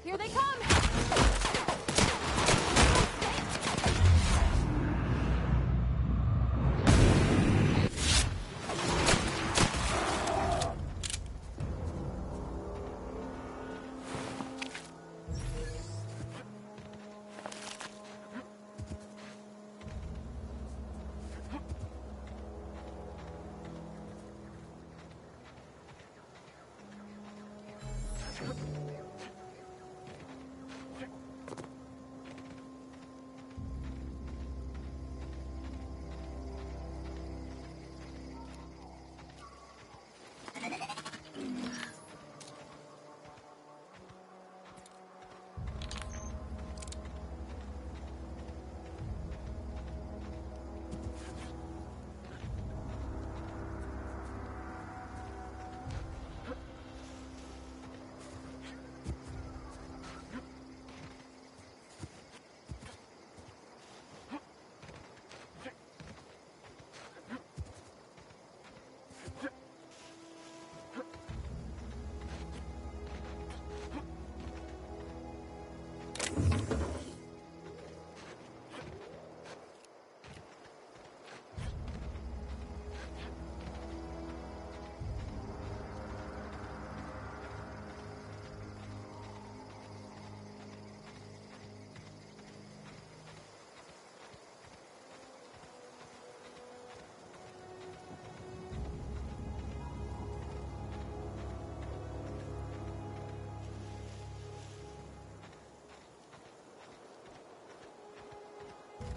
Here they come!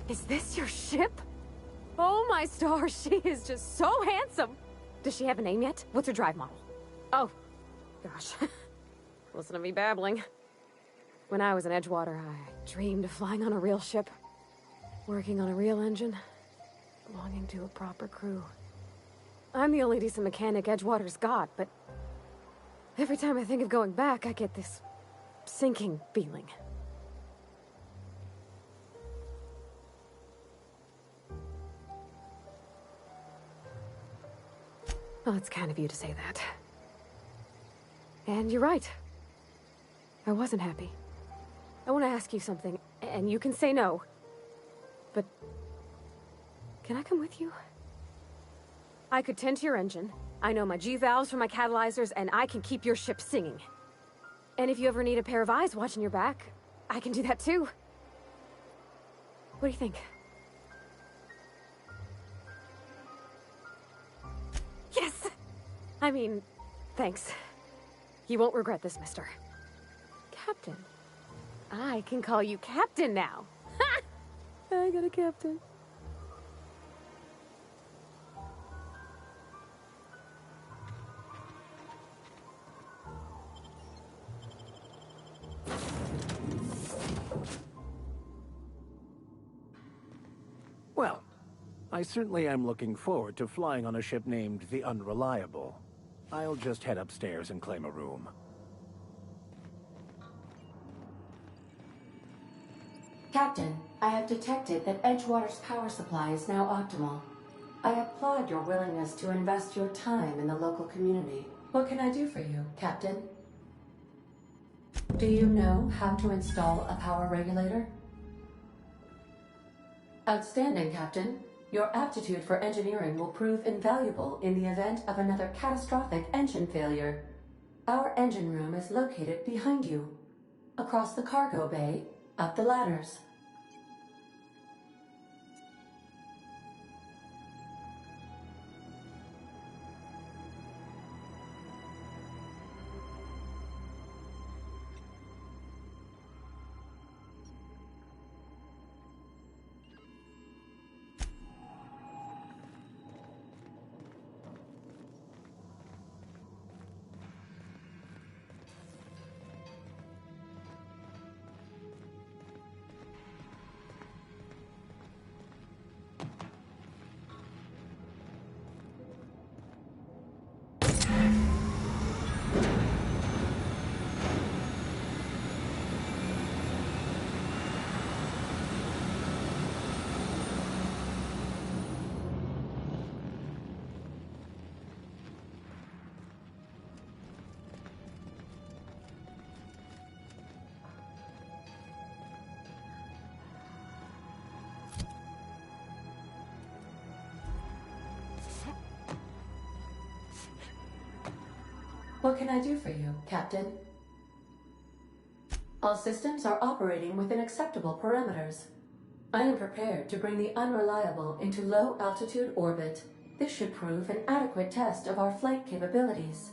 Is this your ship? Oh my stars, she is just so handsome! Does she have a name yet? What's her drive model? Oh, gosh. Listen to me babbling. When I was in Edgewater, I dreamed of flying on a real ship. Working on a real engine. Belonging to a proper crew. I'm the only decent mechanic Edgewater's got, but... every time I think of going back, I get this... sinking feeling. Well, it's kind of you to say that. And you're right. I wasn't happy. I want to ask you something, and you can say no. But... can I come with you? I could tend to your engine. I know my G-valves for my catalyzers, and I can keep your ship singing. And if you ever need a pair of eyes watching your back, I can do that too. What do you think? Yes! I mean, thanks. You won't regret this, mister. Captain. I can call you Captain now. Ha! I got a captain. Well, I certainly am looking forward to flying on a ship named the Unreliable. I'll just head upstairs and claim a room. Captain, I have detected that Edgewater's power supply is now optimal. I applaud your willingness to invest your time in the local community. What can I do for you, Captain? Do you know how to install a power regulator? Outstanding, Captain. Your aptitude for engineering will prove invaluable in the event of another catastrophic engine failure. Our engine room is located behind you. Across the cargo bay, up the ladders. What can I do for you, Captain? All systems are operating within acceptable parameters. I am prepared to bring the Unreliable into low-altitude orbit. This should prove an adequate test of our flight capabilities.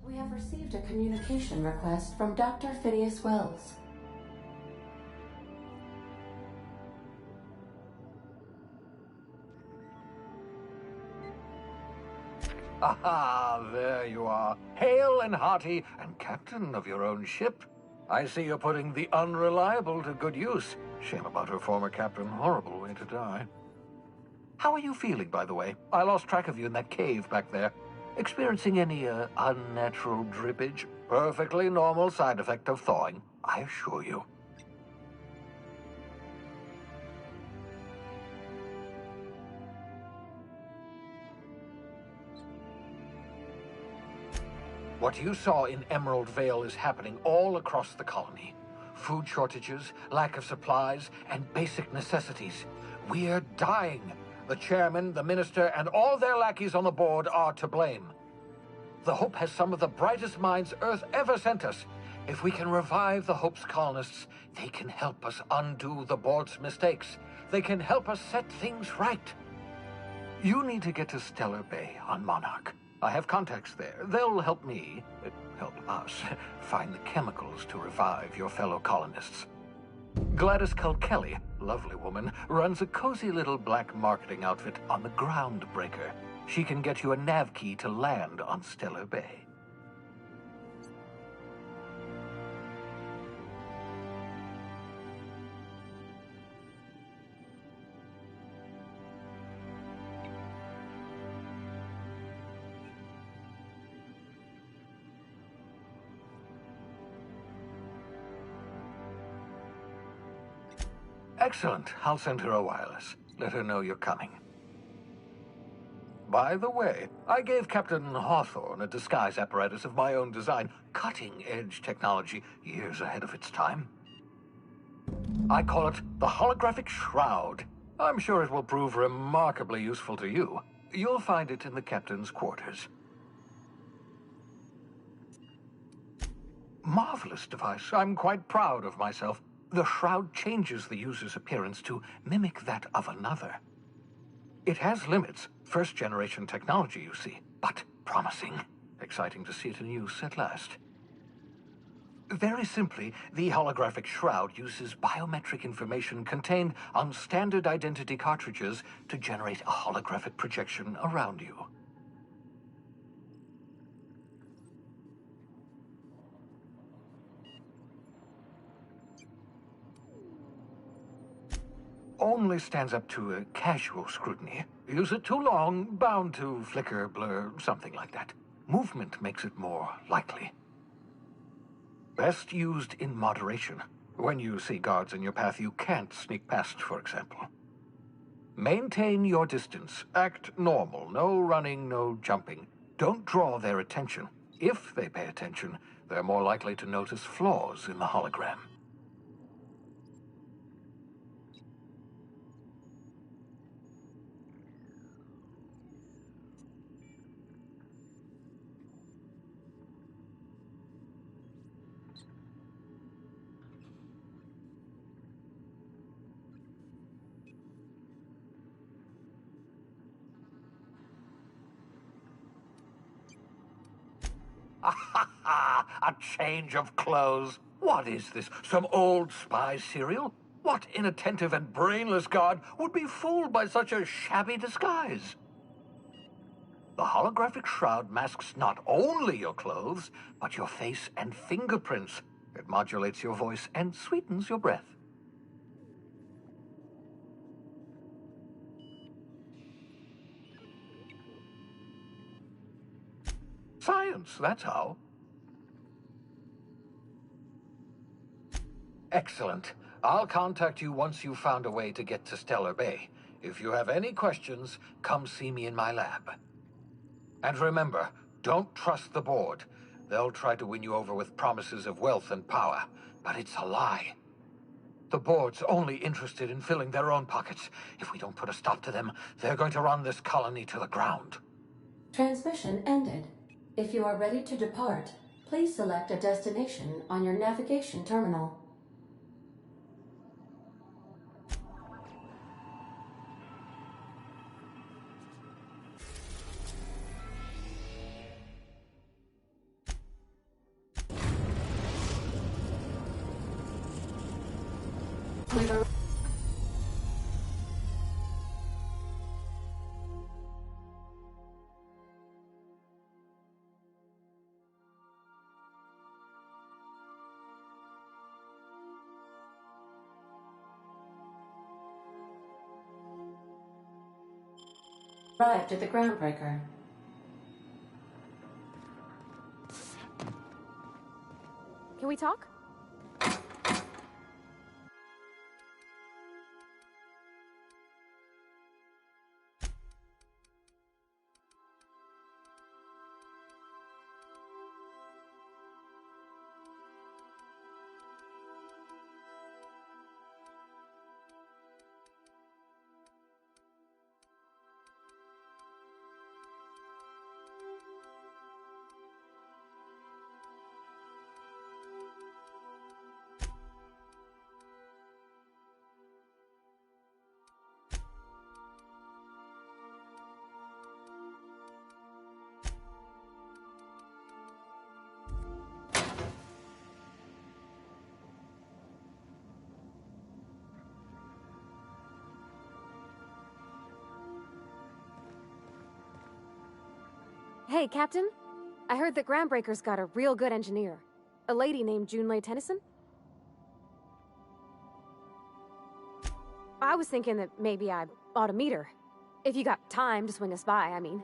We have received a communication request from Dr. Phineas Wells. Aha, there you are. Hale and hearty, and captain of your own ship. I see you're putting the Unreliable to good use. Shame about her former captain. Horrible way to die. How are you feeling, by the way? I lost track of you in that cave back there. Experiencing any, unnatural drippage? Perfectly normal side effect of thawing, I assure you. What you saw in Emerald Vale is happening all across the colony. Food shortages, lack of supplies, and basic necessities. We're dying. The chairman, the minister, and all their lackeys on the board are to blame. The Hope has some of the brightest minds Earth ever sent us. If we can revive the Hope's colonists, they can help us undo the board's mistakes. They can help us set things right. You need to get to Stellar Bay on Monarch. I have contacts there. They'll help me, help us, find the chemicals to revive your fellow colonists. Gladys Culkelly, lovely woman, runs a cozy little black marketing outfit on the Groundbreaker. She can get you a nav key to land on Stellar Bay. Excellent. I'll send her a wireless. Let her know you're coming. By the way, I gave Captain Hawthorne a disguise apparatus of my own design. Cutting-edge technology, years ahead of its time. I call it the Holographic Shroud. I'm sure it will prove remarkably useful to you. You'll find it in the captain's quarters. Marvelous device. I'm quite proud of myself. The shroud changes the user's appearance to mimic that of another. It has limits, first-generation technology, you see, but promising. Exciting to see it in use at last. Very simply, the holographic shroud uses biometric information contained on standard identity cartridges to generate a holographic projection around you. Only stands up to a casual scrutiny. Use it too long, bound to flicker, blur, something like that. Movement makes it more likely. Best used in moderation. When you see guards in your path you can't sneak past, for example. Maintain your distance. Act normal. No running, no jumping. Don't draw their attention. If they pay attention, they're more likely to notice flaws in the hologram. A change of clothes? What is this? Some old spy serial? What inattentive and brainless guard would be fooled by such a shabby disguise? The holographic shroud masks not only your clothes, but your face and fingerprints. It modulates your voice and sweetens your breath. Science, that's how. Excellent. I'll contact you once you've found a way to get to Stellar Bay. If you have any questions, come see me in my lab. And remember, don't trust the board. They'll try to win you over with promises of wealth and power, but it's a lie. The board's only interested in filling their own pockets. If we don't put a stop to them, they're going to run this colony to the ground. Transmission ended. If you are ready to depart, please select a destination on your navigation terminal. We've arrived. Arrived at the groundbreaker. Can we talk? Hey, Captain. I heard that Groundbreaker's got a real good engineer. A lady named Junlei Tennyson? I was thinking that maybe I ought to meet her. If you got time to swing us by, I mean.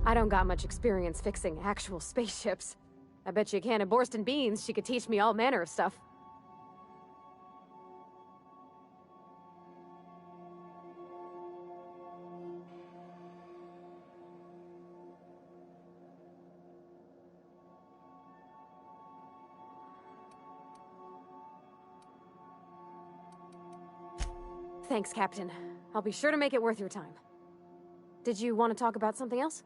I don't got much experience fixing actual spaceships. I bet you a can of Borston beans she could teach me all manner of stuff. Thanks, Captain. I'll be sure to make it worth your time. Did you want to talk about something else?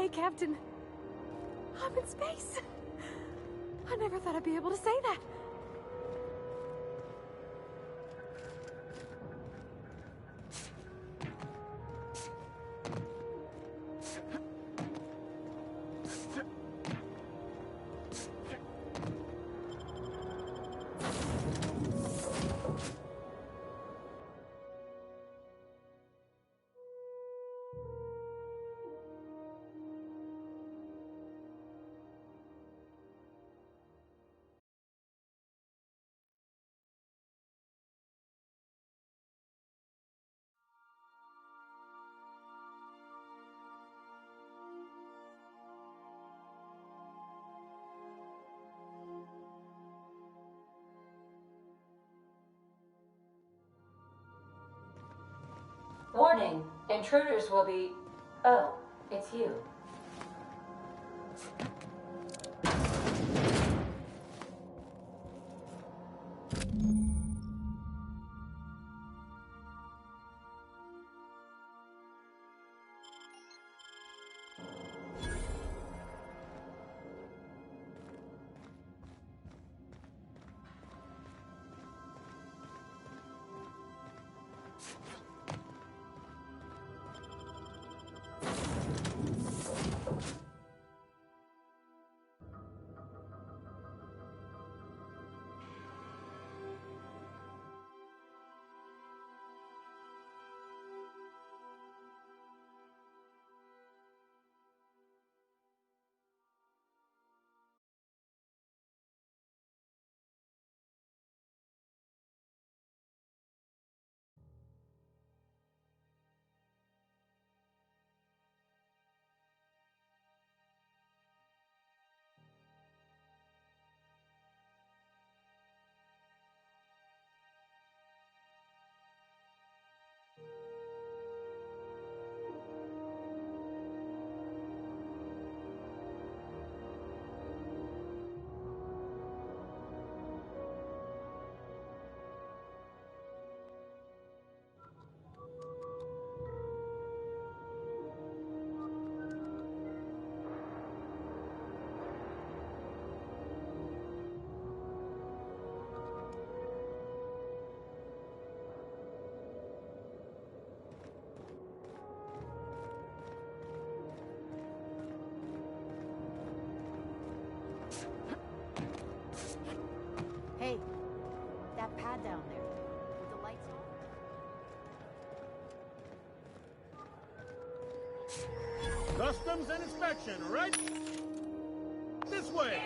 way, Captain. I'm in space. I never thought I'd be able to say that. Warning, intruders will be... Oh, it's you. Hey, that pad down there, with the lights on? Customs and inspection, right? This way!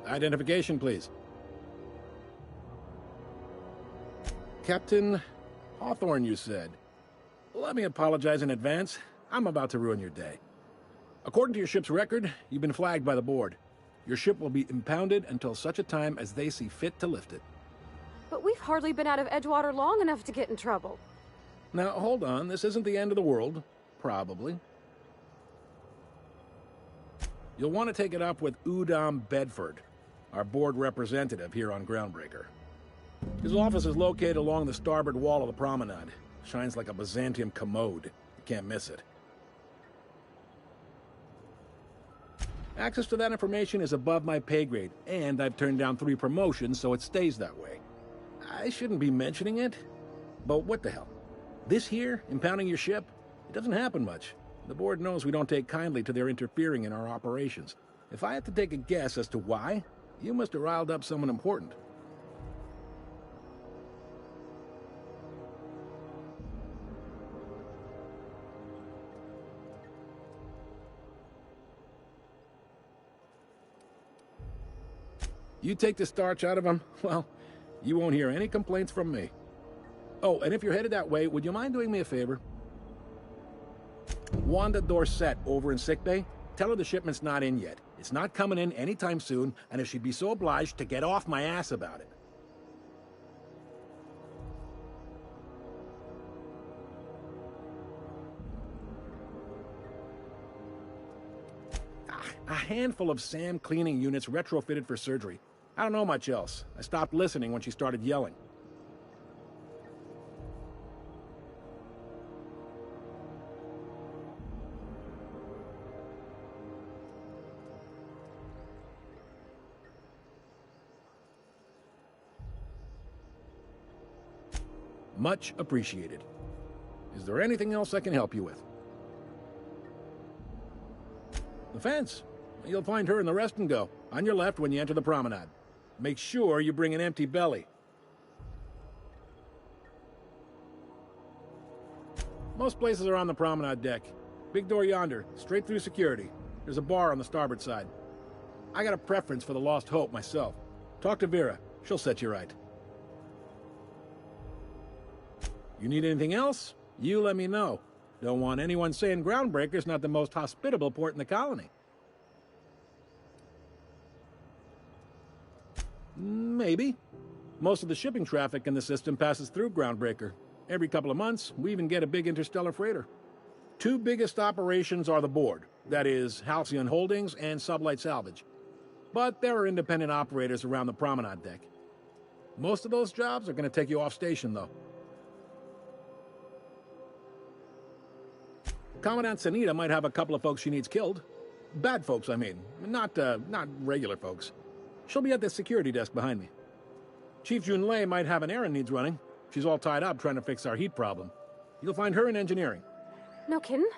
Identification, please. Captain Hawthorne, you said. Let me apologize in advance. I'm about to ruin your day. According to your ship's record, you've been flagged by the board. Your ship will be impounded until such a time as they see fit to lift it. But we've hardly been out of Edgewater long enough to get in trouble. Now, hold on. This isn't the end of the world. Probably. You'll want to take it up with Udom Bedford, our board representative here on Groundbreaker. His office is located along the starboard wall of the promenade. Shines like a Byzantium commode. You can't miss it. Access to that information is above my pay grade, and I've turned down 3 promotions, so it stays that way. I shouldn't be mentioning it, but what the hell? This here, impounding your ship, it doesn't happen much. The board knows we don't take kindly to their interfering in our operations. If I had to take a guess as to why, you must have riled up someone important. You take the starch out of them, well, you won't hear any complaints from me. Oh, and if you're headed that way, would you mind doing me a favor? Wanda Dorset over in sickbay, tell her the shipment's not in yet. It's not coming in anytime soon, and if she'd be so obliged to get off my ass about it. A handful of SAM cleaning units retrofitted for surgery. I don't know much else. I stopped listening when she started yelling. Much appreciated. Is there anything else I can help you with? The fence. You'll find her in the rest and go, on your left when you enter the promenade. Make sure you bring an empty belly. Most places are on the promenade deck. Big door yonder, straight through security. There's a bar on the starboard side. I got a preference for the Lost Hope myself. Talk to Vera. She'll set you right. You need anything else? You let me know. Don't want anyone saying Groundbreaker's not the most hospitable port in the colony. Maybe. Most of the shipping traffic in the system passes through Groundbreaker. Every couple of months, we even get a big interstellar freighter. Two biggest operations are the board. That is, Halcyon Holdings and Sublight Salvage. But there are independent operators around the promenade deck. Most of those jobs are going to take you off station, though. Commandant Sanita might have a couple of folks she needs killed. Bad folks, I mean. Not regular folks. She'll be at the security desk behind me. Chief Junlei might have an errand needs running. She's all tied up trying to fix our heat problem. You'll find her in engineering. No kidding?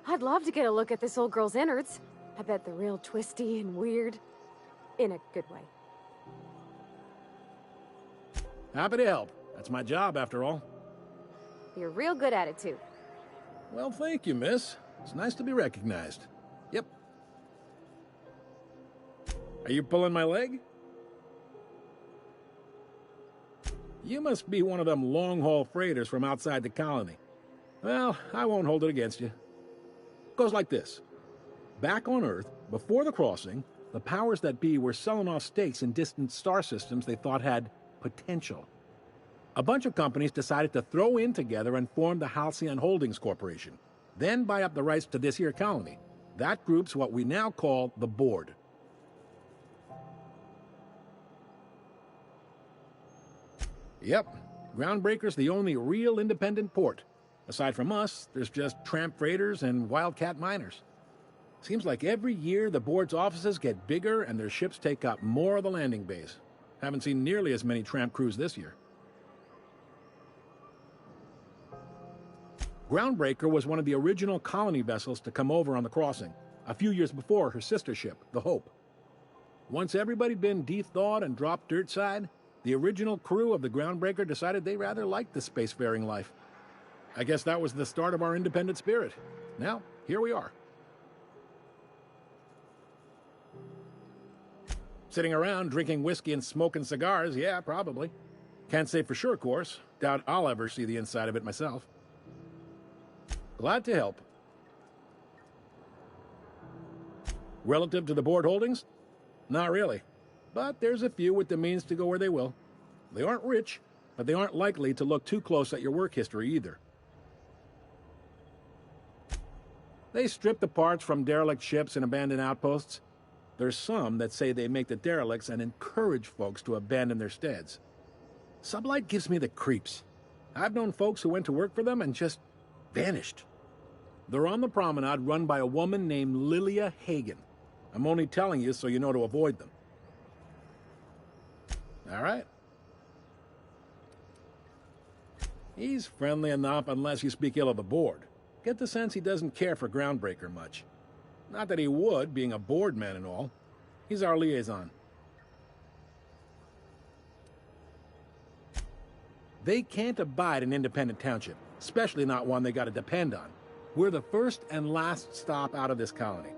I'd love to get a look at this old girl's innards. I bet they're real twisty and weird. In a good way. Happy to help. That's my job, after all. You're real good at it, too. Well, thank you, miss. It's nice to be recognized. Yep. Are you pulling my leg? You must be one of them long-haul freighters from outside the colony. Well, I won't hold it against you. Goes like this. Back on Earth, before the crossing, the powers that be were selling off stakes in distant star systems they thought had potential. A bunch of companies decided to throw in together and form the Halcyon Holdings Corporation, then buy up the rights to this here colony. That group's what we now call the Board. Yep, Groundbreaker's the only real independent port. Aside from us, there's just tramp freighters and wildcat miners. Seems like every year the Board's offices get bigger and their ships take up more of the landing base. Haven't seen nearly as many tramp crews this year. Groundbreaker was one of the original colony vessels to come over on the crossing, a few years before her sister ship, the Hope. Once everybody'd been de-thawed and dropped dirt side, the original crew of the Groundbreaker decided they rather liked the spacefaring life. I guess that was the start of our independent spirit. Now, here we are. Sitting around drinking whiskey and smoking cigars, yeah, probably. Can't say for sure, of course. Doubt I'll ever see the inside of it myself. Glad to help. Relative to the Board holdings? Not really. But there's a few with the means to go where they will. They aren't rich, but they aren't likely to look too close at your work history either. They strip the parts from derelict ships and abandoned outposts. There's some that say they make the derelicts and encourage folks to abandon their steads. Sublight gives me the creeps. I've known folks who went to work for them and just vanished. They're on the promenade run by a woman named Lilia Hagen. I'm only telling you so you know to avoid them. All right. He's friendly enough unless you speak ill of the Board. Get the sense he doesn't care for Groundbreaker much. Not that he would, being a Board man and all. He's our liaison. They can't abide an independent township, especially not one they gotta depend on. We're the first and last stop out of this colony.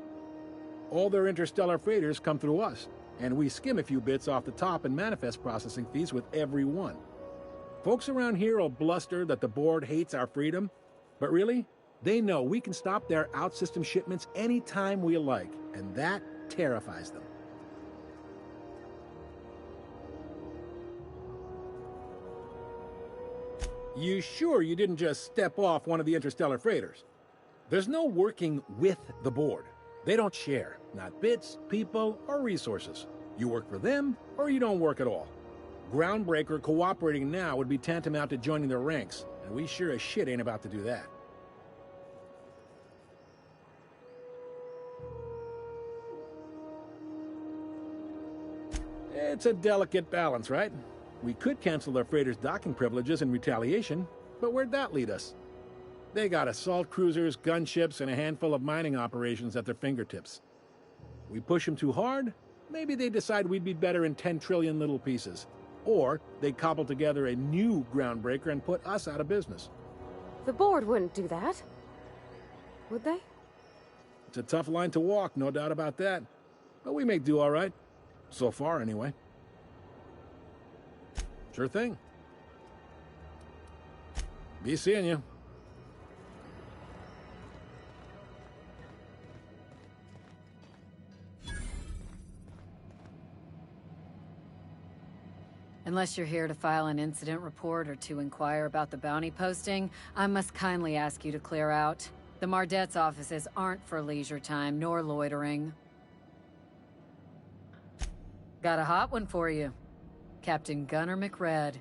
All their interstellar freighters come through us, and we skim a few bits off the top and manifest processing fees with every one. Folks around here will bluster that the Board hates our freedom, but really, they know we can stop their out-system shipments anytime we like, and that terrifies them. You sure you didn't just step off one of the interstellar freighters? There's no working with the Board. They don't share, not bits, people, or resources. You work for them, or you don't work at all. Groundbreaker cooperating now would be tantamount to joining their ranks, and we sure as shit ain't about to do that. It's a delicate balance, right? We could cancel their freighters' docking privileges in retaliation, but where'd that lead us? They got assault cruisers, gunships, and a handful of mining operations at their fingertips. We push them too hard, maybe they decide we'd be better in 10 trillion little pieces. Or they cobble together a new Groundbreaker and put us out of business. The board wouldn't do that. Would they? It's a tough line to walk, no doubt about that. But we make do all right. So far, anyway. Sure thing. Be seeing you. Unless you're here to file an incident report or to inquire about the bounty posting, I must kindly ask you to clear out. The Mardet's offices aren't for leisure time nor loitering. Got a hot one for you. Captain Gunnar McRed.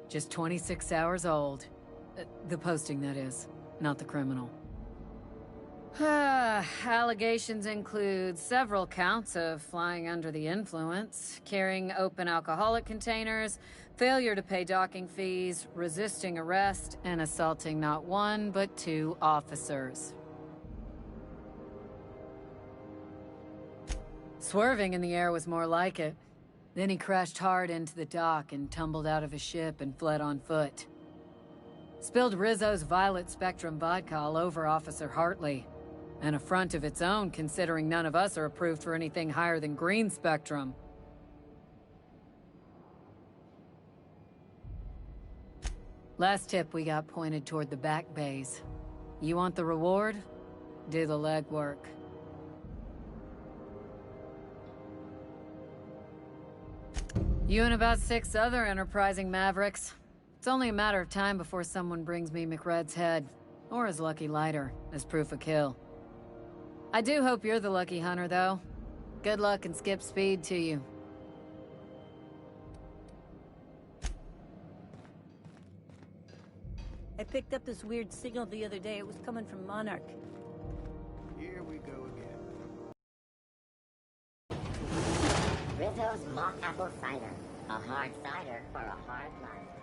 Just 26 hours old. The posting, that is, not the criminal. Allegations include several counts of flying under the influence, carrying open alcoholic containers, failure to pay docking fees, resisting arrest, and assaulting not one but 2 officers. Swerving in the air was more like it. Then he crashed hard into the dock and tumbled out of his ship and fled on foot. Spilled Rizzo's Violet Spectrum vodka all over Officer Hartley. An affront of its own, considering none of us are approved for anything higher than green spectrum. Last tip we got pointed toward the back bays. You want the reward? Do the legwork. You and about 6 other enterprising mavericks. It's only a matter of time before someone brings me McRed's head, or his lucky lighter, as proof of kill. I do hope you're the lucky hunter, though. Good luck and skip speed to you. I picked up this weird signal the other day. It was coming from Monarch. Here we go again. Rizzo's Mock Apple Cider. A hard cider for a hard life.